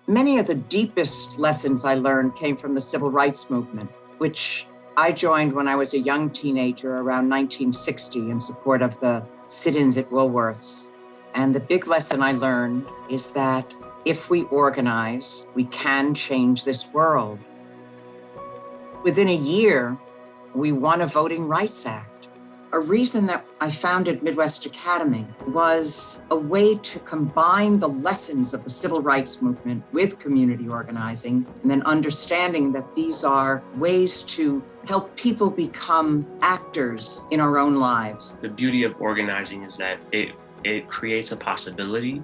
Many of the deepest lessons I learned came from the civil rights movement, which I joined when I was a young teenager around 1960 in support of the sit-ins at Woolworths. And the big lesson I learned is that if we organize, we can change this world. Within a year, we won a Voting Rights Act. A reason that I founded Midwest Academy was a way to combine the lessons of the civil rights movement with community organizing, and then understanding that these are ways to help people become actors in our own lives. The beauty of organizing is that it creates a possibility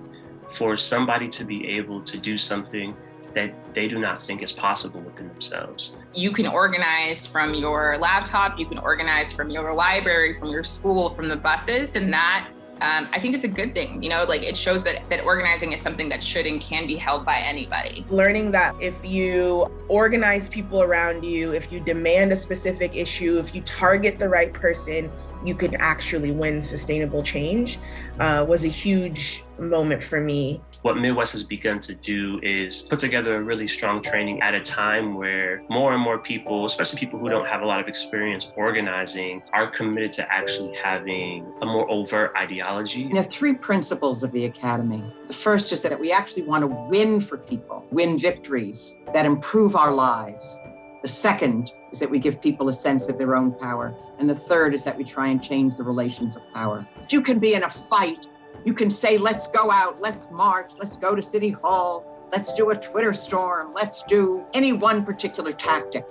for somebody to be able to do something that they do not think is possible within themselves. You can organize from your laptop, you can organize from your library, from your school, from the buses, and that I think is a good thing. You know, like it shows that organizing is something that should and can be held by anybody. Learning that if you organize people around you, if you demand a specific issue, if you target the right person, you can actually win sustainable change was a huge moment for me. What Midwest has begun to do is put together a really strong training at a time where more and more people, especially people who don't have a lot of experience organizing, are committed to actually having a more overt ideology. There are three principles of the Academy. The first is that we actually want to win for people, win victories that improve our lives. The second is that we give people a sense of their own power. And the third is that we try and change the relations of power. You can be in a fight. You can say, let's go out, let's march, let's go to City Hall, let's do a Twitter storm, let's do any one particular tactic.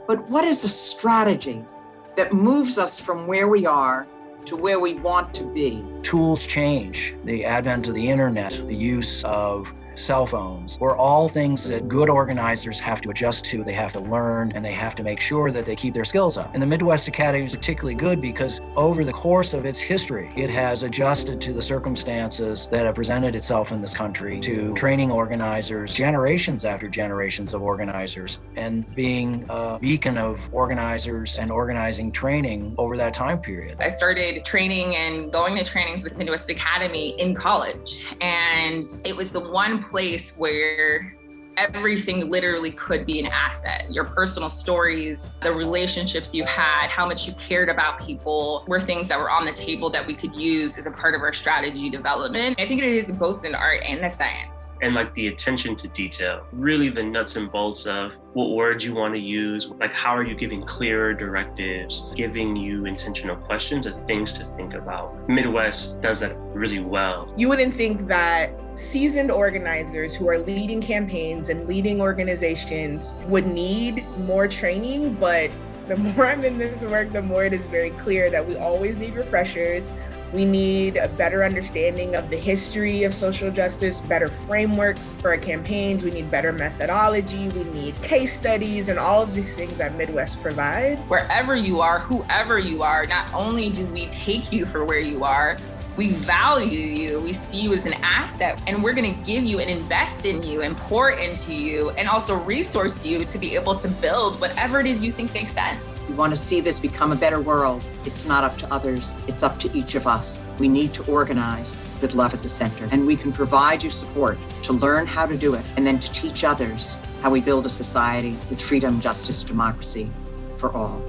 But what is a strategy that moves us from where we are to where we want to be? Tools change. The advent of the internet, the use of cell phones, were all things that good organizers have to adjust to, they have to learn, and they have to make sure that they keep their skills up. And the Midwest Academy is particularly good because over the course of its history, it has adjusted to the circumstances that have presented itself in this country, to training organizers, generations after generations of organizers, and being a beacon of organizers and organizing training over that time period. I started training and going to trainings with Midwest Academy in college, and it was the one place where everything literally could be an asset. Your personal stories, the relationships you had, how much you cared about people were things that were on the table that we could use as a part of our strategy development. I think it is both an art and a science. And like the attention to detail, really the nuts and bolts of what words you want to use, like how are you giving clearer directives, giving you intentional questions of things to think about. Midwest does that really well. You wouldn't think that seasoned organizers who are leading campaigns and leading organizations would need more training, but the more I'm in this work, the more it is very clear that we always need refreshers. We need a better understanding of the history of social justice, better frameworks for our campaigns. We need better methodology. We need case studies and all of these things that Midwest provides. Wherever you are, whoever you are, not only do we take you for where you are, we value you, we see you as an asset, and we're gonna give you and invest in you and pour into you and also resource you to be able to build whatever it is you think makes sense. We want to see this become a better world. It's not up to others, it's up to each of us. We need to organize with love at the center, and we can provide you support to learn how to do it and then to teach others how we build a society with freedom, justice, democracy for all.